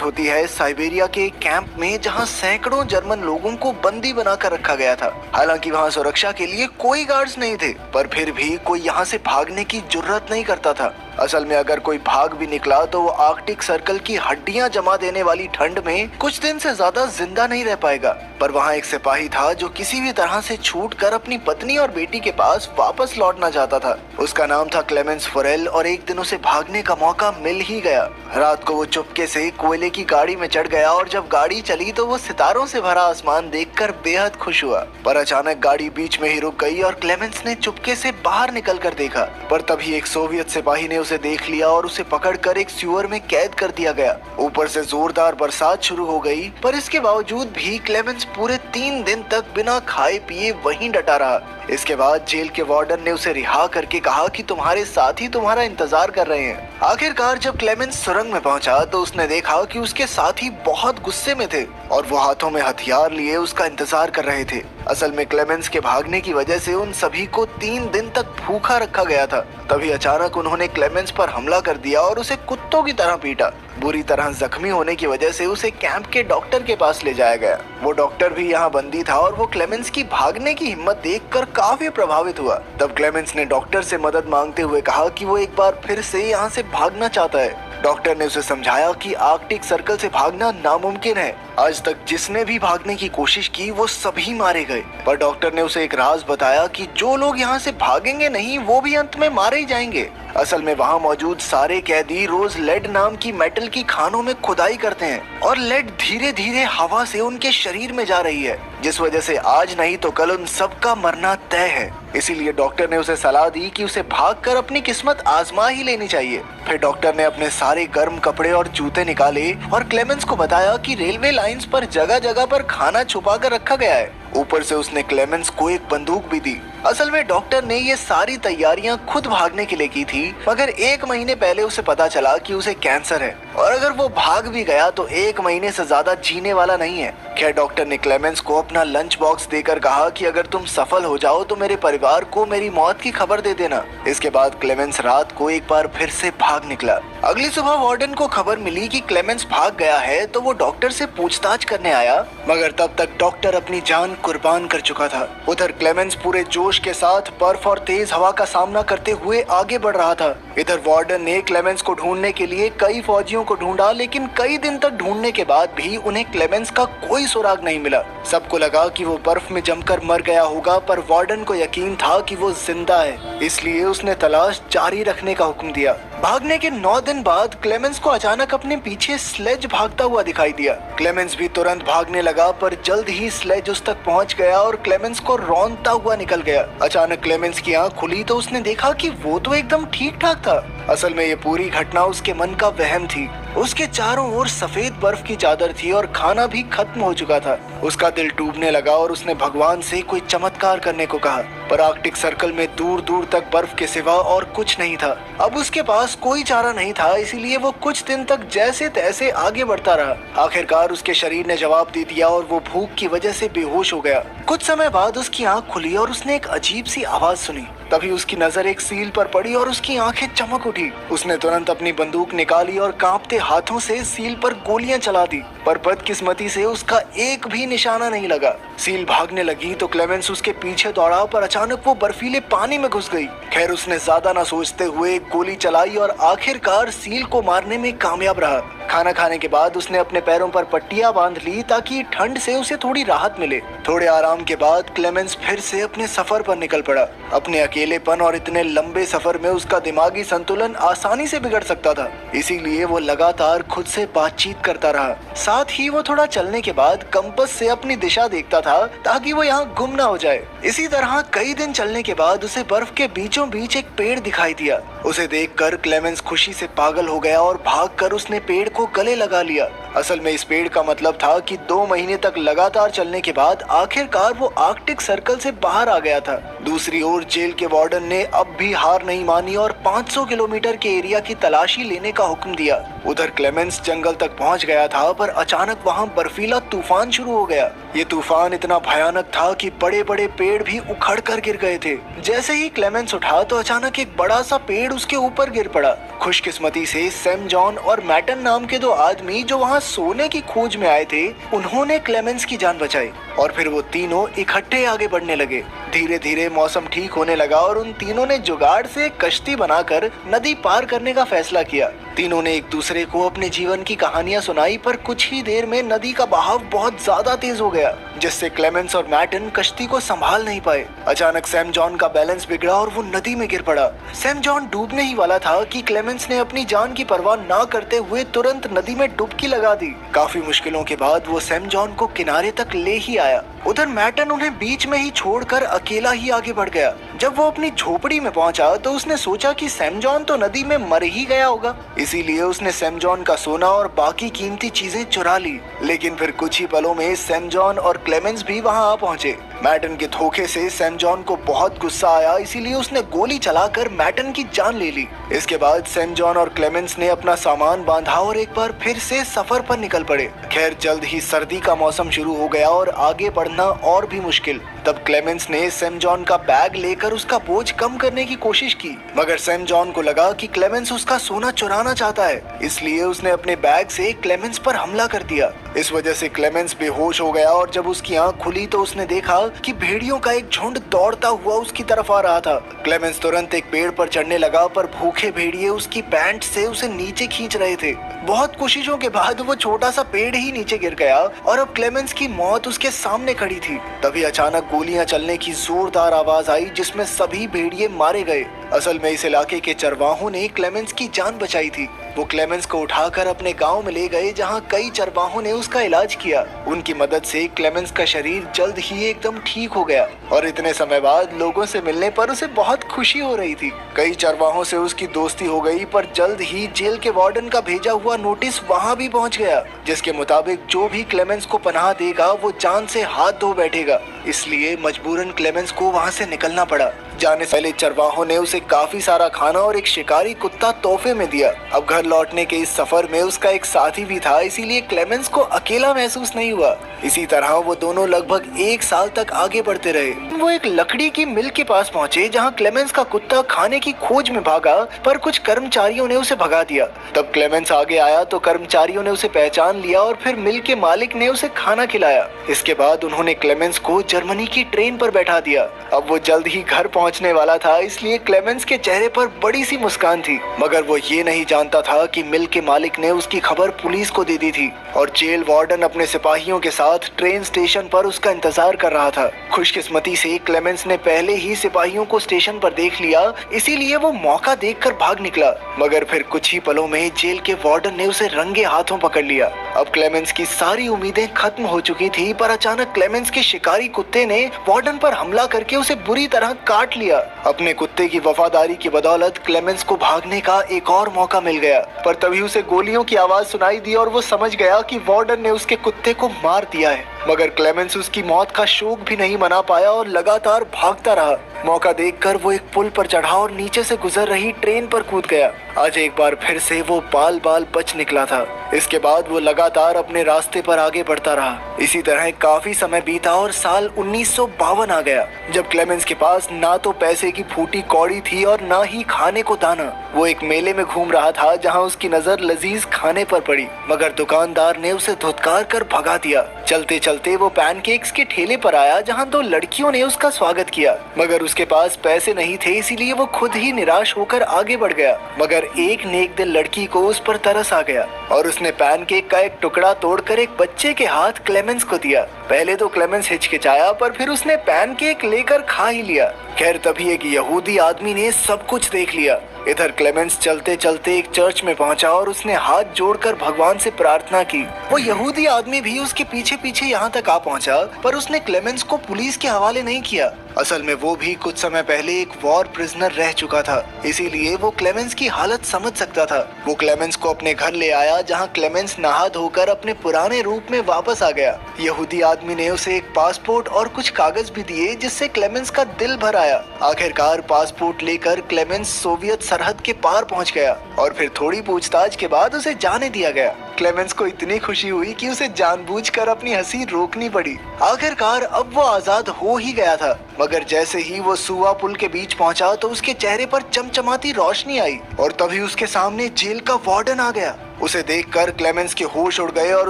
होती है साइबेरिया के एक कैंप में, जहां सैकड़ों जर्मन लोगों को बंदी बनाकर रखा गया था। हालांकि वहां सुरक्षा के लिए कोई गार्ड्स नहीं थे, पर फिर भी कोई यहां से भागने की जुर्रत नहीं करता था। असल में अगर कोई भाग भी निकला तो वो आर्कटिक सर्कल की हड्डियां जमा देने वाली ठंड में कुछ दिन से ज्यादा जिंदा नहीं रह पाएगा। पर वहाँ एक सिपाही था जो किसी भी तरह से छूटकर अपनी पत्नी और बेटी के पास वापस लौटना चाहता था। उसका नाम था क्लेमेंस फॉरेल और एक दिन उसे भागने का मौका मिल ही गया। रात को वो चुपके से कोयले की गाड़ी में चढ़ गया और जब गाड़ी चली तो वो सितारों से भरा आसमान देखकर बेहद खुश हुआ। पर अचानक गाड़ी बीच में ही रुक गई और क्लेमेंस ने चुपके से बाहर निकल कर देखा, पर तभी एक सोवियत सिपाही ने उसे देख लिया और उसे पकड़कर एक सीवर में कैद कर दिया गया। ऊपर से जोरदार बरसात शुरू हो गई, पर इसके बावजूद भी क्लेमेंस पूरे 3 दिन तक बिना खाए पिए वहीं डटा रहा। इसके बाद जेल के वार्डन ने उसे रिहा करके कहा कि तुम्हारे साथी तुम्हारा इंतजार कर रहे हैं। आखिरकार जब क्लेमेंस सुरंग में पहुंचा तो उसने देखा कि उसके साथी बहुत गुस्से में थे और वो हाथों में हथियार लिए उसका इंतजार कर रहे थे। असल में क्लेमेंस के भागने की वजह से उन सभी को 3 दिन तक भूखा रखा गया था। तभी अचानक उन्होंने क्लेमेंस पर हमला कर दिया और उसे कुत्तों की तरह पीटा। बुरी तरह जख्मी होने की वजह से उसे कैंप के डॉक्टर के पास ले जाया गया। वो डॉक्टर भी यहाँ बंदी था और वो क्लेमेंस की भागने की हिम्मत देखकर काफी प्रभावित हुआ। तब क्लेमेंस ने डॉक्टर से मदद मांगते हुए कहा कि वो एक बार फिर से यहाँ से भागना चाहता है। डॉक्टर ने उसे समझाया कि आर्कटिक सर्कल से भागना नामुमकिन है। आज तक जिसने भी भागने की कोशिश की वो सभी मारे गए। पर डॉक्टर ने उसे एक राज बताया कि जो लोग यहाँ से भागेंगे नहीं वो भी अंत में मारे ही जाएंगे। असल में वहाँ मौजूद सारे कैदी रोज लेड नाम की मेटल की खानों में खुदाई करते हैं और लेड धीरे धीरे हवा से उनके शरीर में जा रही है, जिस वजह से आज नहीं तो कल उन सबका मरना तय है। इसीलिए डॉक्टर ने उसे सलाह दी कि उसे भागकर अपनी किस्मत आजमा ही लेनी चाहिए। फिर डॉक्टर ने अपने सारे गर्म कपड़े और जूते निकाले और क्लेमेंस को बताया कि रेलवे लाइंस पर जगह जगह पर खाना छुपा कर रखा गया है। ऊपर से उसने क्लेमेंस को एक बंदूक भी दी। असल में डॉक्टर ने ये सारी तैयारियां खुद भागने के लिए की थी, मगर 1 महीने पहले उसे पता चला कि उसे कैंसर है और अगर वो भाग भी गया तो 1 महीने से ज्यादा जीने वाला नहीं है। खैर डॉक्टर ने क्लेमेंस को अपना लंच बॉक्स देकर कहा कि अगर तुम सफल हो जाओ तो मेरे परिवार को मेरी मौत की खबर दे देना। इसके बाद क्लेमेंस रात को एक बार फिर से भाग निकला। अगली सुबह वार्डन को खबर मिली कि क्लेमेंस भाग गया है तो वो डॉक्टर से पूछताछ करने आया, मगर तब तक डॉक्टर अपनी जान कुर्बान कर चुका था। उधर क्लेमेंस पूरे जोश के साथ बर्फ और तेज हवा का सामना करते हुए आगे बढ़ रहा था। इधर वार्डन ने क्लेमेंस को ढूंढने के लिए कई फौजियों को ढूंढा, लेकिन कई दिन तक ढूंढने के बाद भी उन्हें क्लेमेंस का कोई सुराग नहीं मिला। सबको लगा कि वो बर्फ में जमकर मर गया होगा, पर वार्डन को यकीन था कि वो जिंदा है, इसलिए उसने तलाश जारी रखने का हुक्म दिया। भागने के 9 दिन बाद क्लेमेंस को अचानक अपने पीछे स्लेज भागता हुआ दिखाई दिया। क्लेमेंस भी तुरंत भागने लगा, पर जल्द ही स्लेज उस तक पहुंच गया और क्लेमेंस को रौंदता हुआ निकल गया। अचानक क्लेमेंस की आंख खुली तो उसने देखा कि वो तो एकदम ठीक ठाक था। असल में ये पूरी घटना उसके मन का वहम थी। उसके चारों ओर सफेद बर्फ की चादर थी और खाना भी खत्म हो चुका था। उसका दिल टूटने लगा और उसने भगवान से कोई चमत्कार करने को कहा, पर आर्कटिक सर्कल में दूर दूर तक बर्फ के सिवा और कुछ नहीं था। अब उसके पास कोई चारा नहीं था, इसीलिए वो कुछ दिन तक जैसे तैसे आगे बढ़ता रहा। आखिरकार उसके शरीर ने जवाब दे दिया और वो भूख की वजह से बेहोश हो गया। कुछ समय बाद उसकी आंख खुली और उसने एक अजीब सी आवाज सुनी। तभी उसकी नजर एक सील पर पड़ी और उसकी आंखें चमक उठी। उसने तुरंत अपनी बंदूक निकाली और कांपते हाथों से सील पर गोलियां चला दी, पर बदकिस्मती से उसका एक भी निशाना नहीं लगा। सील भागने लगी तो क्लेमेंस उसके पीछे दौड़ा, पर अचानक वो बर्फीले पानी में घुस गई। खैर उसने ज्यादा न सोचते हुए एक गोली चलाई और आखिरकार सील को मारने में कामयाब रहा। खाना खाने के बाद उसने अपने पैरों पर पट्टियां बांध ली ताकि ठंड से उसे थोड़ी राहत मिले। थोड़े आराम के बाद क्लेमेंस फिर से अपने सफर पर निकल पड़ा। अपने अकेलेपन और इतने लंबे सफर में उसका दिमागी संतुलन आसानी से बिगड़ सकता था, इसीलिए वो लगातार खुद से बातचीत करता रहा। साथ ही वो थोड़ा चलने के बाद कंपास से अपनी दिशा देखता था ताकि वो यहाँ गुम ना हो जाए। इसी तरह कई दिन चलने के बाद उसे बर्फ के बीचों बीच एक पेड़ दिखाई दिया। उसे देखकर क्लेमेंस खुशी से पागल हो गया और भागकर उसने पेड़ को गले लगा लिया। असल में इस पेड़ का मतलब था कि 2 महीने तक लगातार चलने के बाद आखिरकार वो आर्कटिक सर्कल से बाहर आ गया था। दूसरी ओर जेल के वार्डन ने अब भी हार नहीं मानी और 500 किलोमीटर के एरिया की तलाशी लेने का हुक्म दिया। उधर क्लेमेंस जंगल तक पहुंच गया था, पर अचानक वहां बर्फीला तूफान शुरू हो गया। ये तूफान इतना भयानक था कि बड़े बड़े पेड़ भी उखड़ कर गिर गए थे। जैसे ही क्लेमेंस उठा तो अचानक एक बड़ा सा पेड़ उसके ऊपर गिर पड़ा। खुशकिस्मती से सैम जॉन और मैटन नाम के 2 आदमी जो वहाँ वहाँ सोने की खोज में आए थे, उन्होंने क्लेमेंस की जान बचाई और फिर वो तीनों इकट्ठे आगे बढ़ने लगे। धीरे धीरे मौसम ठीक होने लगा और उन तीनों ने जुगाड़ से कश्ती बनाकर नदी पार करने का फैसला किया। तीनों ने एक दूसरे को अपने जीवन की कहानियां सुनाई, पर कुछ ही देर में नदी का बहाव बहुत ज्यादा तेज हो गया, जिससे क्लेमेंस और मैटन कश्ती को संभाल नहीं पाए। अचानक सैम जॉन का बैलेंस बिगड़ा और वो नदी में गिर पड़ा। सैम जॉन डूबने ही वाला था कि क्लेमेंस ने अपनी जान की परवाह ना करते हुए तुरंत नदी में डुबकी लगा दी। काफी मुश्किलों के बाद वो सैम जॉन को किनारे तक ले ही आया। उधर मैटन उन्हें बीच में ही छोड़कर अकेला ही आगे बढ़ गया। जब वो अपनी झोपड़ी में पहुंचा तो उसने सोचा कि सैम जॉन तो नदी में मर ही गया होगा, इसीलिए उसने सैम जॉन का सोना और बाकी कीमती चीजें चुरा ली। लेकिन फिर कुछ ही पलों में सैम जॉन और क्लेमेंस भी वहां आ पहुंचे। मैटन के धोखे से सैम जॉन को बहुत गुस्सा आया, इसीलिए उसने गोली चलाकर मैटन की जान ले ली। इसके बाद सैम जॉन और क्लेमेंस ने अपना सामान बांधा और एक बार फिर से सफर पर निकल पड़े। खैर जल्द ही सर्दी का मौसम शुरू हो गया और आगे बढ़ना और भी मुश्किल। तब क्लेमेंस ने सैम जॉन का बैग लेकर उसका बोझ कम करने की कोशिश की, मगर सैम जॉन को लगा कि क्लेमेंस उसका सोना चुराना चाहता है, इसलिए उसने अपने बैग से क्लेमेंस पर हमला कर दिया। इस वजह से क्लेमेंस बेहोश हो गया और जब उसकी आंख खुली तो उसने देखा कि भेड़ियों का एक झुंड दौड़ता हुआ उसकी तरफ आ रहा था। क्लेमेंस तुरंत एक पेड़ पर चढ़ने लगा, पर भूखे भेड़िए उसकी पैंट से उसे नीचे खींच रहे थे। बहुत कोशिशों के बाद वो छोटा सा पेड़ ही नीचे गिर गया और अब क्लेमेंस की मौत उसके सामने खड़ी थी। तभी अचानक गोलियां चलने की जोरदार आवाज आई, जिसमें सभी भेड़िए मारे गए। असल में इस इलाके के चरवाहों ने क्लेमेंस की जान बचाई थी। वो क्लेमेंस को उठाकर अपने गांव में ले गए, जहां कई चरवाहों ने उसका इलाज किया। उनकी मदद से क्लेमेंस का शरीर जल्द ही एकदम ठीक हो गया और इतने समय बाद लोगों से मिलने पर उसे बहुत खुशी हो रही थी। कई चरवाहों से उसकी दोस्ती हो गई, पर जल्द ही जेल के वार्डन का भेजा हुआ नोटिस वहां भी पहुंच गया, जिसके मुताबिक जो भी क्लेमेंस को पनाह देगा वो जान से हाथ धो बैठेगा। इसलिए मजबूरन क्लेमेंस को वहां से निकलना पड़ा। जाने से पहले चरवाहों ने उसे काफी सारा खाना और एक शिकारी कुत्ता तोहफे में दिया। अब घर लौटने के इस सफर में उसका एक साथी भी था, इसीलिए क्लेमेंस को अकेला महसूस नहीं हुआ। इसी तरह वो दोनों लगभग 1 साल तक आगे बढ़ते रहे। वो एक लकड़ी की मिल के पास पहुंचे, जहां क्लेमेंस का कुत्ता खाने की खोज में भागा, पर कुछ कर्मचारियों ने उसे भगा दिया। तब क्लेमेंस आगे आया तो कर्मचारियों ने उसे पहचान लिया और फिर मिल के मालिक ने उसे खाना खिलाया। इसके बाद उन्होंने क्लेमेंस को जर्मनी की ट्रेन पर बैठा दिया। अब वो जल्द ही घर पहुंचने वाला था, इसलिए क्लेमेंस के चेहरे पर बड़ी सी मुस्कान थी, मगर वो ये नहीं जानता था कि मिल के मालिक ने उसकी खबर पुलिस को दे दी थी और जेल वार्डन अपने सिपाहियों के साथ ट्रेन स्टेशन पर उसका इंतजार कर रहा था। खुशकिस्मती से क्लेमेंस ने पहले ही सिपाहियों को स्टेशन पर देख लिया, इसीलिए वो मौका देखकर भाग निकला, मगर फिर कुछ ही पलों में जेल के वार्डन ने उसे रंगे हाथों पकड़ लिया। अब क्लेमेंस की सारी उम्मीदें खत्म हो चुकी थी, पर अचानक क्लेमेंस के शिकारी कुत्ते ने वार्डन पर हमला करके उसे बुरी तरह काट लिया। अपने कुत्ते की वफादारी की बदौलत क्लेमेंस को भागने का एक और मौका मिल गया, पर तभी उसे गोलियों की आवाज सुनाई दी और वो समझ गया कि वार्डन ने उसके कुत्ते को मार दिया है। मगर क्लेमेंस उसकी मौत का शोक भी नहीं मना पाया और लगातार भागता रहा। मौका देखकर वो एक पुल पर चढ़ा और नीचे से गुजर रही ट्रेन पर कूद गया। आज एक बार फिर से वो बाल बाल बच निकला था। इसके बाद वो लगातार अपने रास्ते पर आगे बढ़ता रहा। इसी तरह काफी समय बीता और साल 1952 आ गया, जब क्लेमेंस के पास ना तो पैसे की फूटी कौड़ी थी और ना ही खाने को दाना। वो एक मेले में घूम रहा था, जहाँ उसकी नजर लजीज खाने पर पड़ी, मगर दुकानदार ने उसे धुतकार कर भगा दिया। चलते चलते वो पैनकेक्स के ठेले पर आया, जहाँ 2 लड़कियों ने उसका स्वागत किया, मगर उसके पास पैसे नहीं थे, इसीलिए वो खुद ही निराश होकर आगे बढ़ गया। मगर एक नेक दिल लड़की को उस पर तरस आ गया और उसने पैनकेक का एक टुकड़ा तोड़कर एक बच्चे के हाथ क्लेमेंस को दिया। पहले तो क्लेमेंस हिचकिचाया, पर फिर उसने पैनकेक लेकर खा ही लिया। खैर तभी एक यहूदी आदमी ने सब कुछ देख लिया। इधर क्लेमेंस चलते चलते एक चर्च में पहुंचा और उसने हाथ जोड़कर भगवान से प्रार्थना की। वो यहूदी आदमी भी उसके पीछे पीछे यहाँ तक आ पहुंचा, पर उसने क्लेमेंस को पुलिस के हवाले नहीं किया। असल में वो भी कुछ समय पहले एक वॉर प्रिजनर रह चुका था, इसीलिए वो क्लेमेंस की हालत समझ सकता था। वो क्लेमेंस को अपने घर ले आया, जहाँ क्लेमेंस नहा धोकर अपने पुराने रूप में वापस आ गया। यहूदी आदमी ने उसे एक पासपोर्ट और कुछ कागज भी दिए, जिससे क्लेमेंस का दिल भर आया। आखिरकार पासपोर्ट लेकर क्लेमेंस सोवियत सरहद के पार पहुंच गया और फिर थोड़ी पूछताछ के बाद उसे जाने दिया गया। क्लेमेंस को इतनी खुशी हुई कि उसे जानबूझकर अपनी हंसी रोकनी पड़ी। आखिरकार अब वो आजाद हो ही गया था, मगर जैसे ही वो सुआ पुल के बीच पहुंचा तो उसके चेहरे पर चमचमाती रोशनी आई और तभी उसके सामने जेल का वार्डन आ गया। उसे देखकर क्लेमेंस के होश उड़ गए और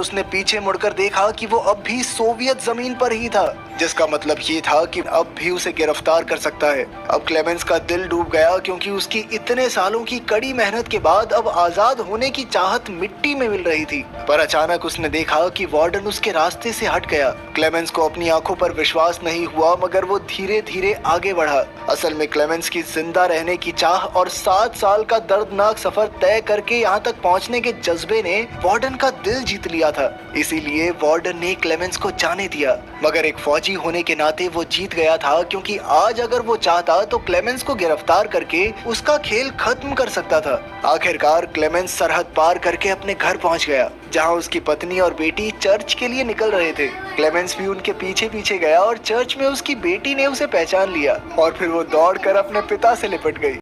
उसने पीछे मुड़कर देखा कि वो अब भी सोवियत जमीन पर ही था, जिसका मतलब ये था कि अब भी उसे गिरफ्तार कर सकता है। अब क्लेमेंस का दिल डूब गया क्योंकि उसकी इतने सालों की कड़ी मेहनत के बाद अब आजाद होने की चाहत मिट्टी में मिल रही थी। पर अचानक उसने देखा कि वार्डन उसके रास्ते से हट गया। क्लेमेंस को अपनी आंखों पर विश्वास नहीं हुआ, मगर वो धीरे धीरे आगे बढ़ा। असल में क्लेमेंस की जिंदा रहने की चाह और 7 साल का दर्दनाक सफर तय करके यहाँ तक पहुँचने के जज्बे ने वार्डन का दिल जीत लिया था। इसीलिए वार्डन ने क्लेमेंस को जाने दिया, मगर एक फौजी होने के नाते वो जीत गया था, क्योंकि आज अगर वो चाहता तो क्लेमेंस को गिरफ्तार करके उसका खेल खत्म कर सकता था। आखिरकार क्लेमेंस सरहद पार करके अपने घर पहुंच गया, जहां उसकी पत्नी और बेटी चर्च के लिए निकल रहे थे। क्लेमेंस भी उनके पीछे पीछे गया और चर्च में उसकी बेटी ने उसे पहचान लिया और फिर वो दौड़कर अपने पिता से लिपट गई।